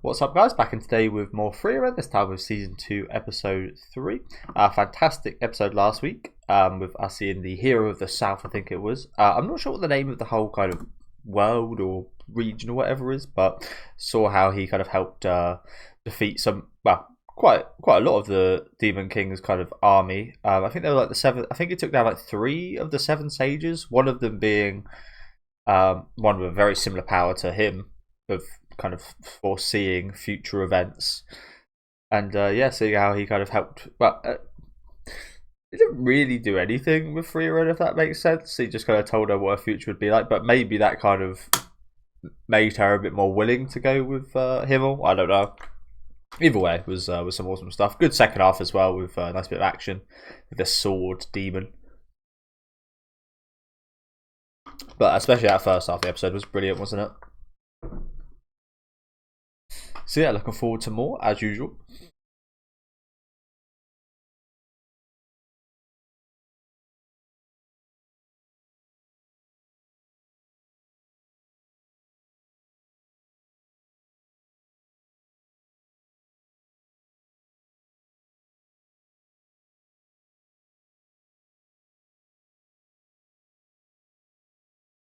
What's up, guys? Back in today with more Frieren, this time with season 2, episode 3. Fantastic episode last week with us seeing the hero of the south, I think it was. I'm not sure what the name of the whole kind of world or region or whatever is, but saw how he kind of helped defeat quite a lot of the Demon King's kind of army. I think they were like the seven. I think he took down like 3 of the 7 sages. One of them being one with a very similar power to him of kind of foreseeing future events, and seeing how he kind of helped. Well, he didn't really do anything with Frieren, if that makes sense. He just kind of told her what her future would be like, but maybe that kind of made her a bit more willing to go with Himmel. I don't know. Either way, was some awesome stuff. Good second half as well, with a nice bit of action with the sword demon. But especially that first half of the episode was brilliant, wasn't it? So yeah, looking forward to more as usual.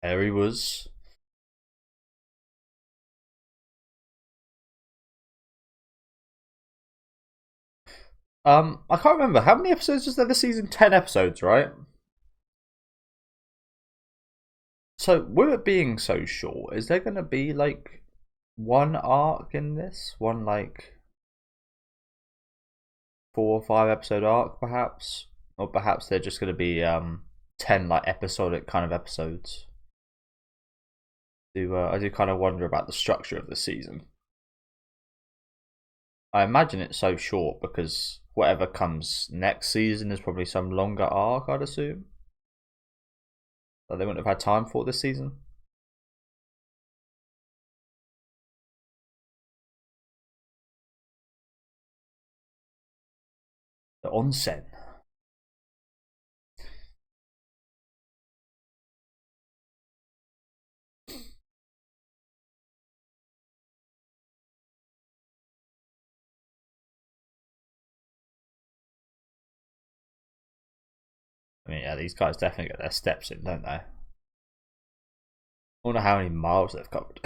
There he was. I can't remember how many episodes was there this season. 10 episodes, right? So with it being so short, is there gonna be like one arc in this? One like 4 or 5 episode arc, perhaps, or perhaps they're just gonna be 10 like episodic kind of episodes. I do kind of wonder about the structure of the season. I imagine it's so short because whatever comes next season is probably some longer arc, I'd assume. That they wouldn't have had time for this season. The onsen. I mean, yeah, these guys definitely get their steps in, don't they? I wonder how many miles they've covered.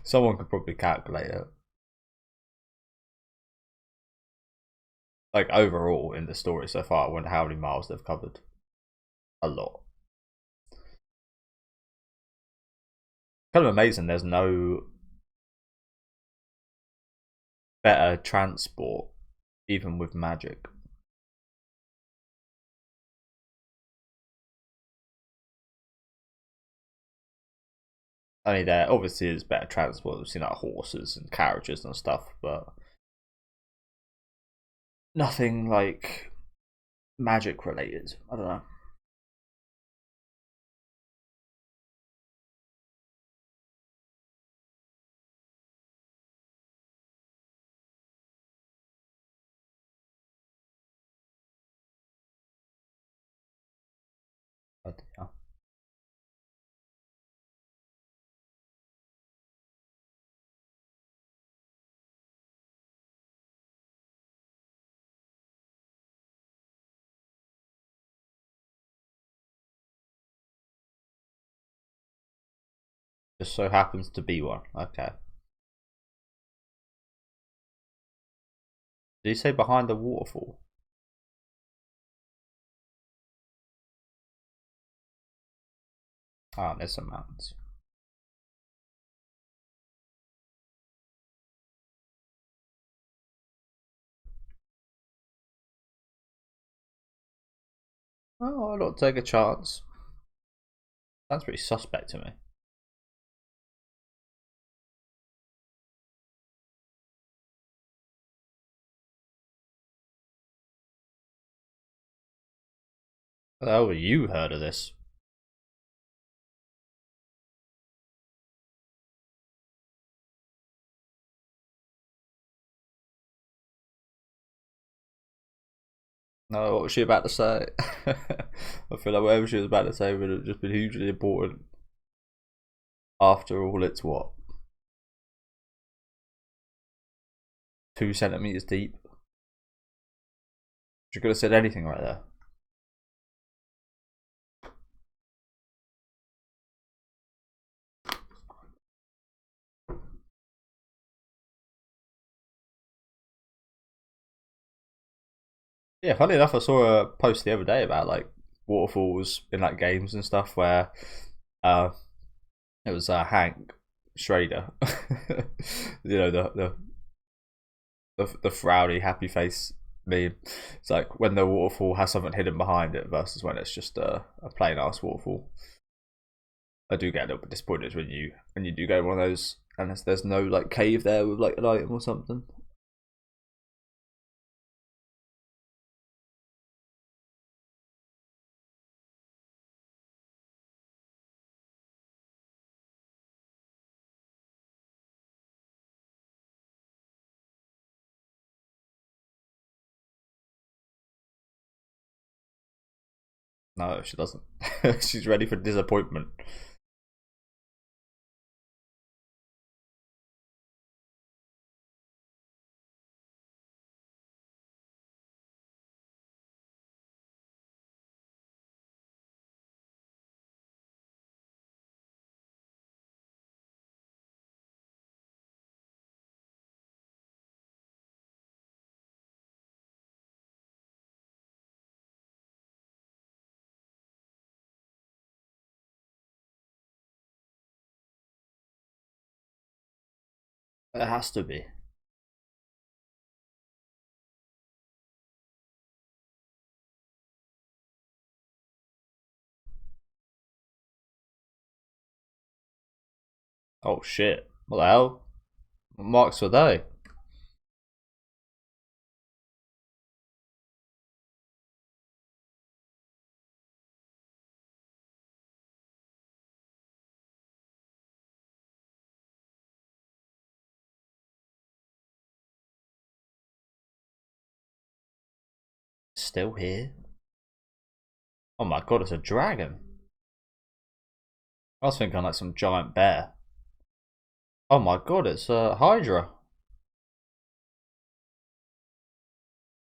Someone could probably calculate it. Like overall in the story so far, I wonder how many miles they've covered. A lot. Kind of amazing. There's no better transport, even with magic. I mean, there obviously is better transport. We've seen like horses and carriages and stuff, but nothing like magic related. I don't know. But, yeah. Just so happens to be one. Okay. Did you say behind the waterfall? Ah, there's some mountains. Oh, I'll not take a chance. Sounds pretty suspect to me. What the hell have you heard of this? No, what was she about to say? I feel like whatever she was about to say would have just been hugely important. After all, it's what? 2 centimeters deep. You could have said anything right there. Yeah, funny enough, I saw a post the other day about like waterfalls in like games and stuff where uh it was Hank Schrader, you know the frowny happy face meme. It's like when the waterfall has something hidden behind it versus when it's just a plain ass waterfall. I do get a little bit disappointed when you do go one of those and there's no like cave there with like an item or something. No, she doesn't. She's ready for disappointment. It has to be. Oh shit. What the hell? What marks were they? Still here? Oh my god, it's a dragon. I was thinking like some giant bear. Oh my god, it's a Hydra.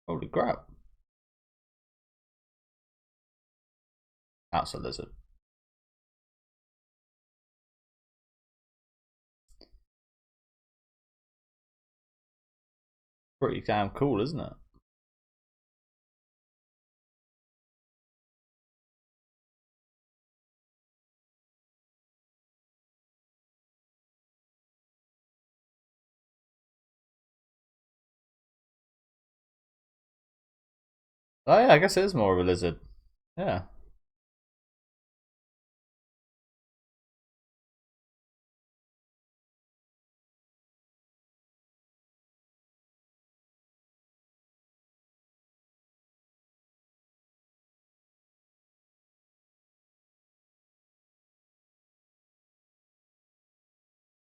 Holy crap. That's a lizard. Pretty damn cool, isn't it? Oh yeah, I guess it is more of a lizard. Yeah.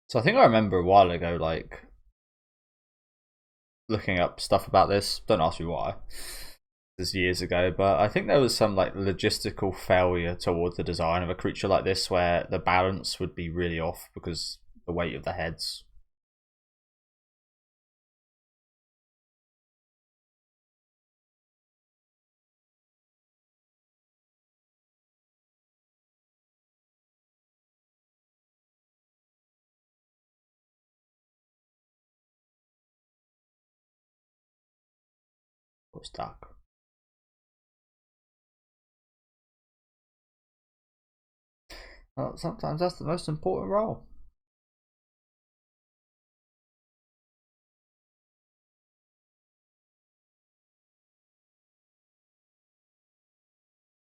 So I think I remember a while ago, like looking up stuff about this. Don't ask me why. This is years ago, but I think there was some like logistical failure towards the design of a creature like this, where the balance would be really off because the weight of the heads. Was stuck. Well, sometimes that's the most important role.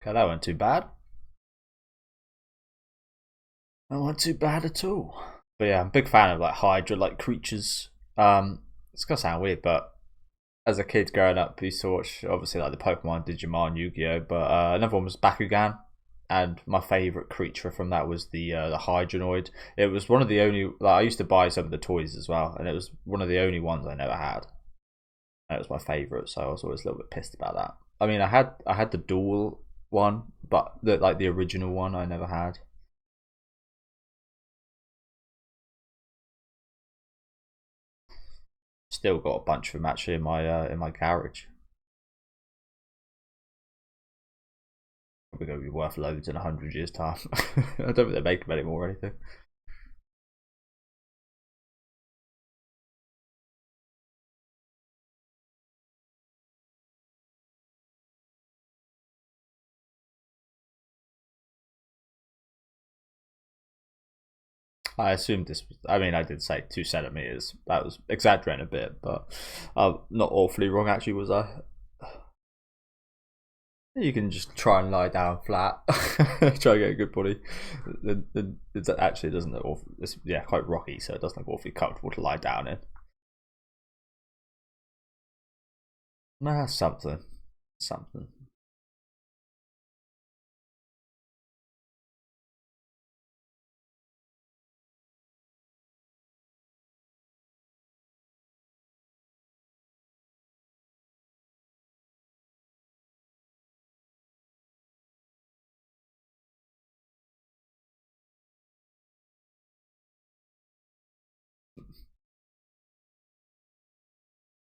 Okay, that went too bad. That went too bad at all. But yeah, I'm a big fan of like Hydra like creatures. It's gonna sound weird, but as a kid growing up, we used to watch obviously like the Pokemon, Digimon, Yu-Gi-Oh, but another one was Bakugan, and my favorite creature from that was the Hydronoid. It was one of the only like I used to buy some of the toys as well, and it was one of the only ones I never had. And it was my favorite, so I was always a little bit pissed about that. I mean, I had the dual one, but the original one I never had. Still got a bunch of them actually in my garage. Probably going to be worth loads in 100 years' time. I don't think they make them anymore or anything. I assumed this was, I mean, I did say 2 centimeters. That was exaggerating a bit, but not awfully wrong actually, was I? You can just try and lie down flat, try and get a good body. It actually doesn't look awful. It's, yeah, quite rocky, so it doesn't look awfully comfortable to lie down in. Nah, something. Something.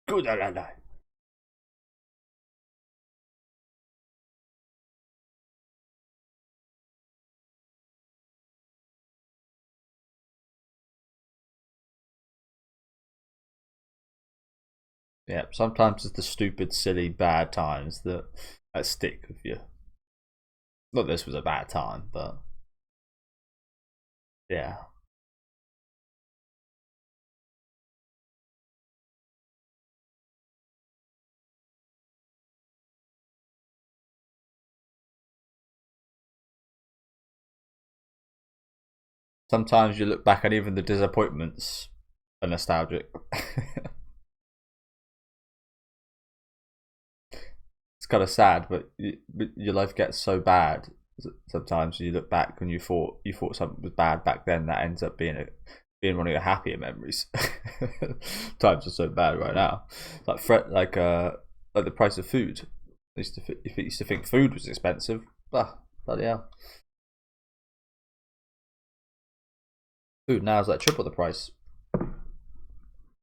Good, yeah, sometimes it's the stupid, silly, bad times that stick with you. Not this was a bad time, but yeah. Sometimes you look back and even the disappointments are nostalgic. It's kind of sad, but your life gets so bad. Sometimes you look back and you thought something was bad back then. That ends up being one of your happier memories. Times are so bad right now. Like the price of food. If you used to think food was expensive, bloody hell. Food now is like triple the price.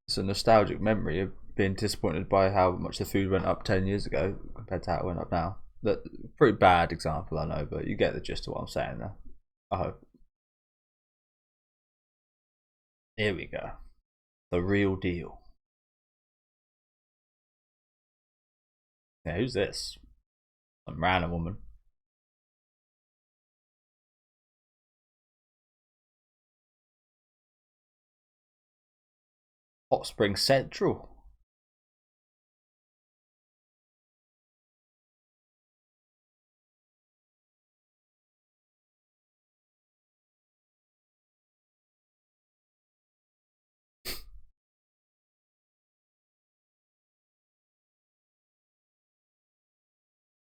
It's a nostalgic memory of being disappointed by how much the food went up 10 years ago compared to how it went up now. That pretty bad example, I know, but you get the gist of what I'm saying there. I hope. Here we go. The real deal. Yeah, who's this? Some random woman. Hot Spring Central.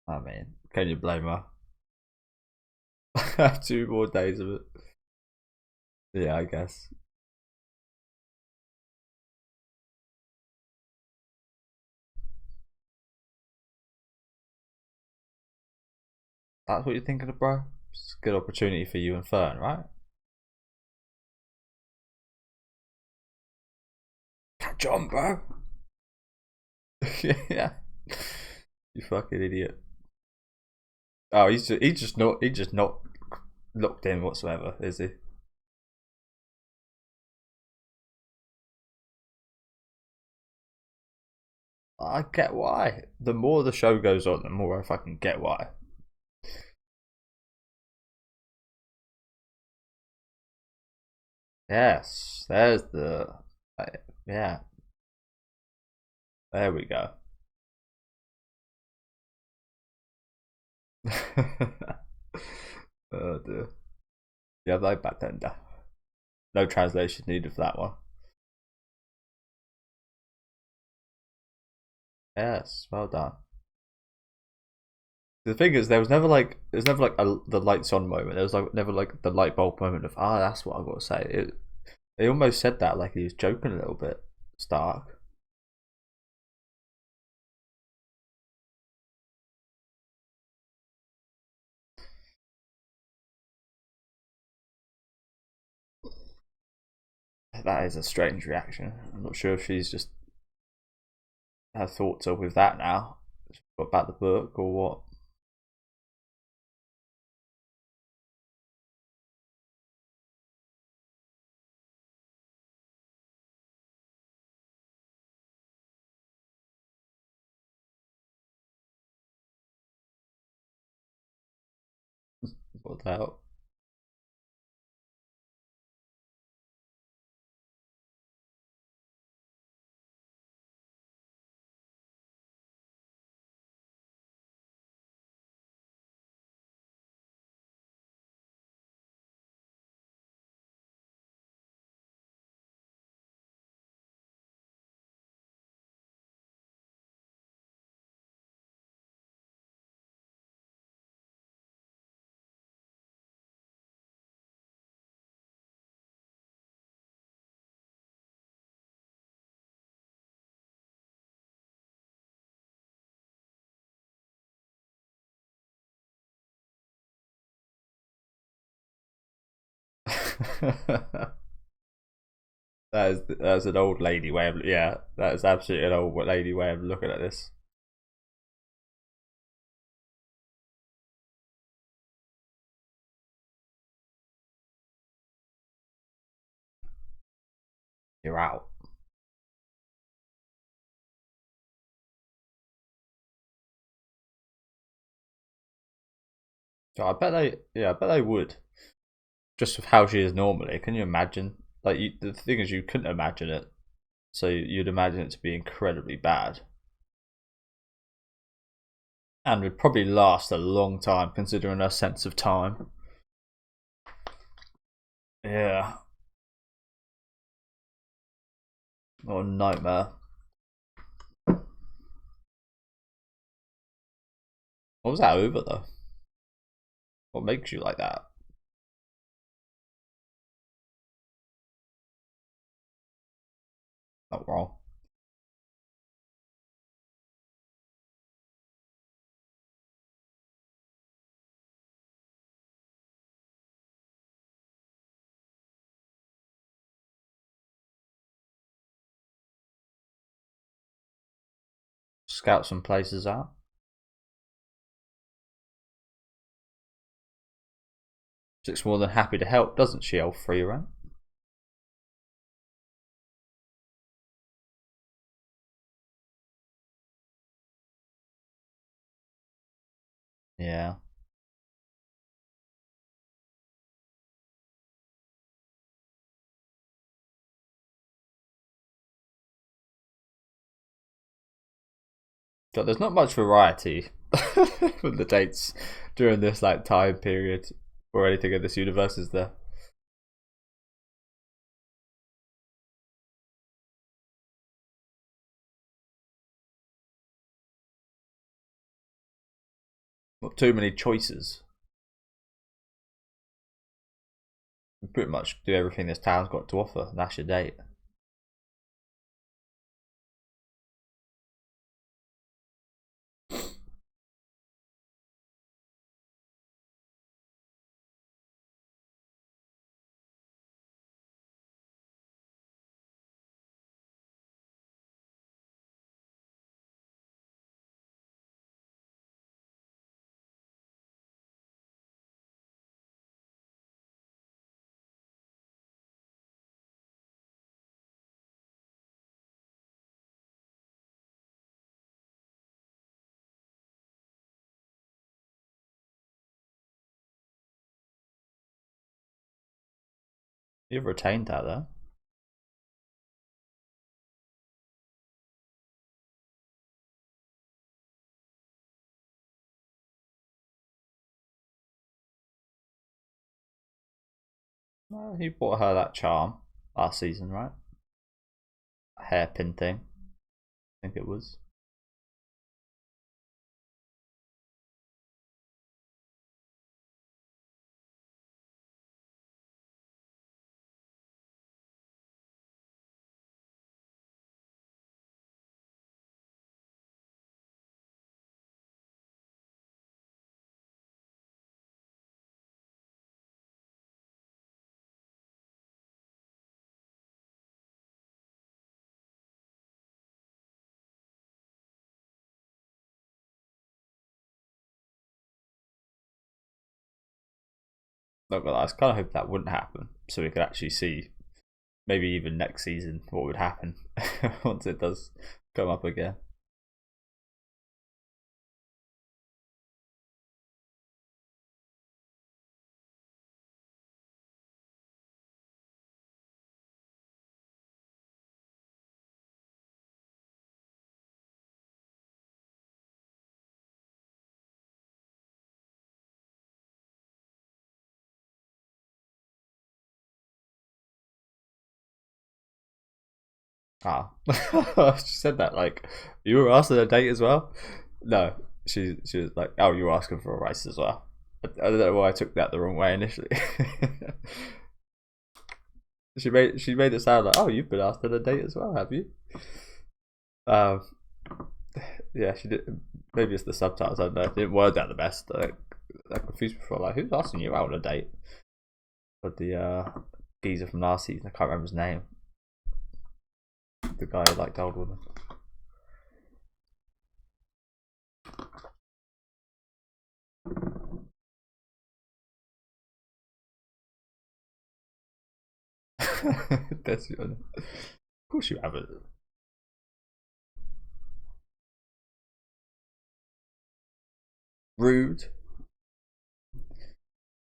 I mean, can you blame her? 2 more days of it. Yeah, I guess. That's what you're thinking of, bro? It's a good opportunity for you and Fern, right? Catch on, bro. Yeah. You fucking idiot. Oh, he's just not locked in whatsoever, is he? I get why. The more the show goes on, the more I fucking get why. Yes, there's the yeah. There we go. Oh dear. Yeah, like bartender. No translation needed for that one. Yes, well done. The thing is, there was never like the lights on moment. There was like never like the light bulb moment of that's what I got to say. They almost said that like he was joking a little bit. Stark. That is a strange reaction. I'm not sure if she's just her thoughts are with that now. About the book or what? What the hell? That is an old lady way of, yeah. That is absolutely an old lady way of looking at this. You're out. So I bet I bet they would. Just with how she is normally, can you imagine? Like the thing is, you couldn't imagine it, so you'd imagine it to be incredibly bad, and would probably last a long time considering her sense of time. Yeah, what a nightmare. What was that over though? What makes you like that? Not wrong. Scout some places out. She looks more than happy to help, doesn't she, old Frieren? Yeah. God, there's not much variety with the dates during this like time period or anything in this universe, is there? Not too many choices. You pretty much do everything this town's got to offer. That's your date. You've retained that though. Well, he bought her that charm last season, right? A hairpin thing, I think it was. not gonna lie, I kind of hope that wouldn't happen, so we could actually see maybe even next season what would happen once it does come up again. Ah, she said that like you were asked on a date as well. No, she was like, oh, you were asking for a race as well. I don't know why I took that the wrong way initially. She made it sound like, oh, you've been asked on a date as well, have you? Um, yeah, she did. Maybe it's the subtitles. I don't know. It didn't word that the best. I confused before. Like, who's asking you out on a date? But the geezer from last season, I can't remember his name. The guy who liked old women. That's of course you haven't. Rude.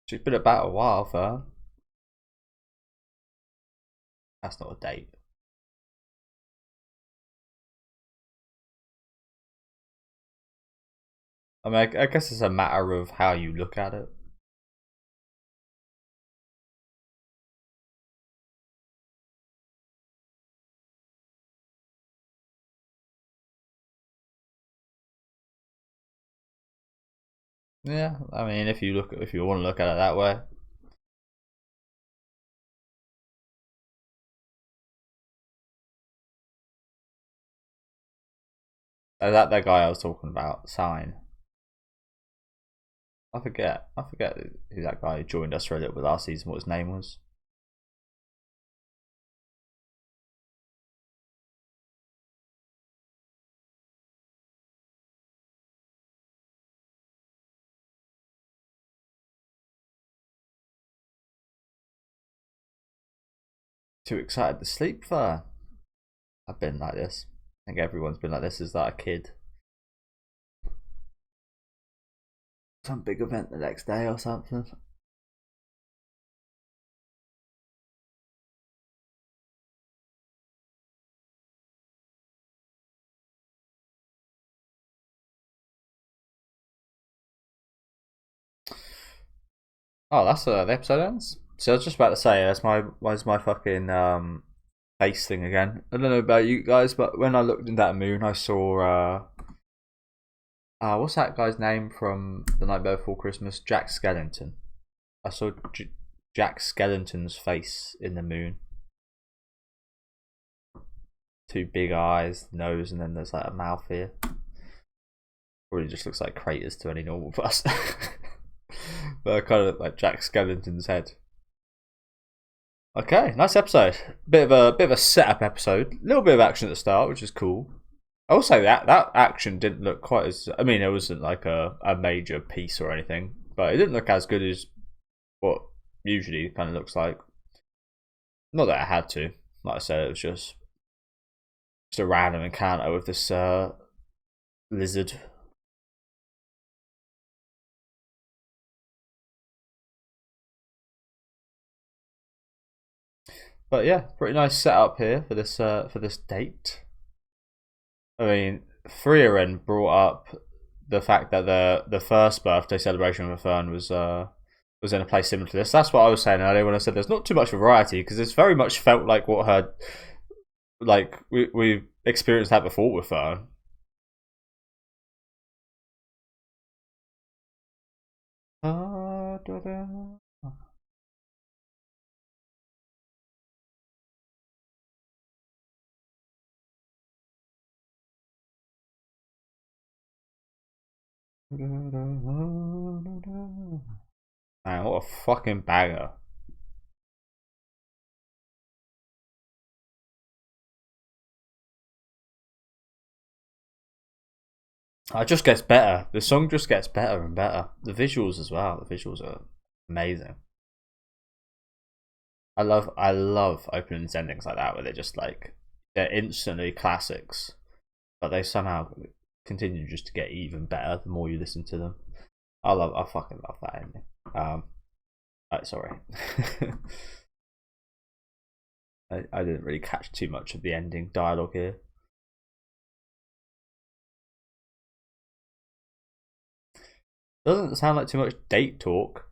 She's been about a while for her. That's not a date. I mean, I guess it's a matter of how you look at it. Yeah, I mean, if you want to look at it that way. That guy I was talking about, Sign. I forget who that guy who joined us for a little bit last season. What his name was. Too excited to sleep for. I've been like this. I think everyone's been like this as that a kid. Some big event the next day or something. Oh, that's the episode ends. So I was just about to say, where's my fucking face thing again. I don't know about you guys, but when I looked in that moon, I saw what's that guy's name from The Night Before Christmas? Jack Skellington. I saw Jack Skellington's face in the moon. Two big eyes, nose, and then there's like a mouth here. Really just looks like craters to any normal person. But I kind of look like Jack Skellington's head. Okay, nice episode. Bit of a setup episode. A little bit of action at the start, which is cool. I will say that action didn't look quite as. I mean, it wasn't like a major piece or anything, but it didn't look as good as what usually kind of looks like. Not that I had to. Like I said, it was just a random encounter with this lizard. But yeah, pretty nice setup here for this date. I mean, Frieren brought up the fact that the first birthday celebration with Fern was in a place similar to this. That's what I was saying earlier when I said there's not too much variety because it's very much felt like what her like we experienced that before with Fern. Man, what a fucking banger. It just gets better. The song just gets better and better. The visuals as well. The visuals are amazing. I love openings endings like that where they're just like they're instantly classics, but they somehow continue just to get even better the more you listen to them. I fucking love that ending. Sorry. I didn't really catch too much of the ending dialogue here. Doesn't sound like too much date talk.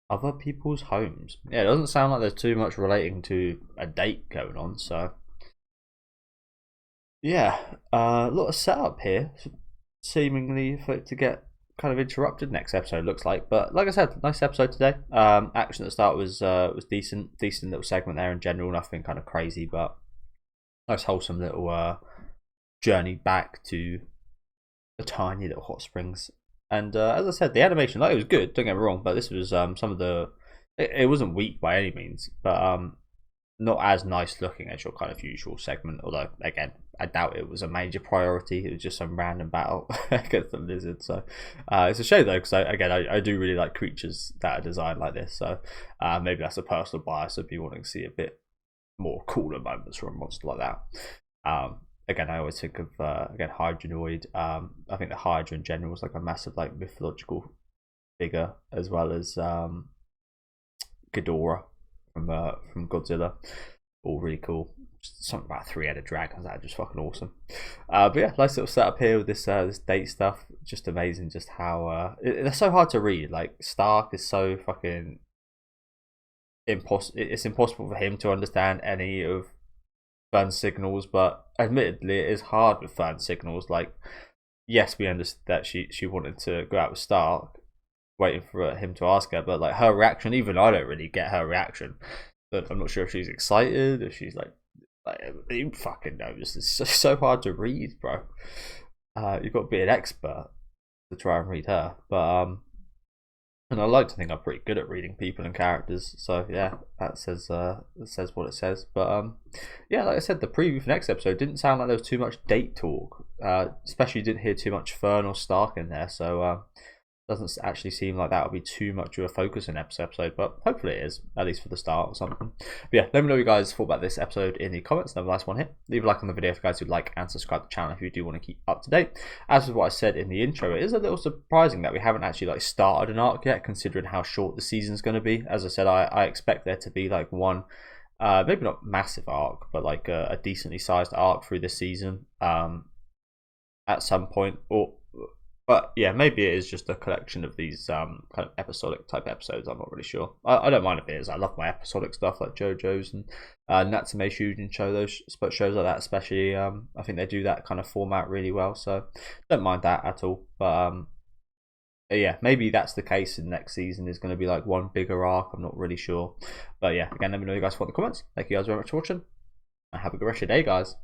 Other people's homes. Yeah, it doesn't sound like there's too much relating to a date going on, so yeah, a lot of setup here, seemingly for it to get kind of interrupted next episode looks like. But like I said, nice episode today. Action at the start was decent little segment there in general, nothing kind of crazy, but nice wholesome little journey back to a tiny little hot springs. And as I said, the animation, like, it was good, don't get me wrong, but this was some of the it wasn't weak by any means, but not as nice looking as your kind of usual segment, although again I doubt it was a major priority. It was just some random battle against the lizard. So it's a shame though, because I do really like creatures that are designed like this, so maybe that's a personal bias of me wanting to see a bit more cooler moments from a monster like that. Again, I always think of Hydronoid. I think the Hydra in general is like a massive like mythological figure, as well as Ghidorah from Godzilla. All really cool. Just something about three-headed dragons that are just fucking awesome. But yeah, nice little setup here with this this date stuff. Just amazing, just how they're so hard to read. Like Stark is so fucking it's impossible for him to understand any of Fern's signals, but admittedly it is hard with Fern's signals. Like, yes, we understand that she wanted to go out with Stark, waiting for him to ask her, but like her reaction, even I don't really get her reaction. But I'm not sure if she's excited, if she's like you fucking know, this is so hard to read, bro. You've got to be an expert to try and read her, but and I like to think I'm pretty good at reading people and characters, so yeah, that says what it says. But yeah, like I said, the preview for next episode didn't sound like there was too much date talk. Especially didn't hear too much Fern or Stark in there, so doesn't actually seem like that will be too much of a focus in this episode, but hopefully it is, at least for the start or something. But yeah, let me know what you guys thought about this episode in the comments. Another nice one here. Leave a like on the video if you guys would like, and subscribe to the channel if you do want to keep up to date. As with what I said in the intro, it is a little surprising that we haven't actually like started an arc yet, considering how short the season's going to be. As I said, I expect there to be like one, maybe not massive arc, but like a decently sized arc through this season at some point. But yeah, maybe it is just a collection of these kind of episodic type episodes. I'm not really sure. I don't mind if it is. I love my episodic stuff like JoJo's and Natsume Shujin shows like that, especially. I think they do that kind of format really well, so don't mind that at all. But yeah, maybe that's the case in next season is going to be like one bigger arc. I'm not really sure. But yeah, again, let me know what you guys thought in the comments. Thank you guys very much for watching, and have a good rest of your day, guys.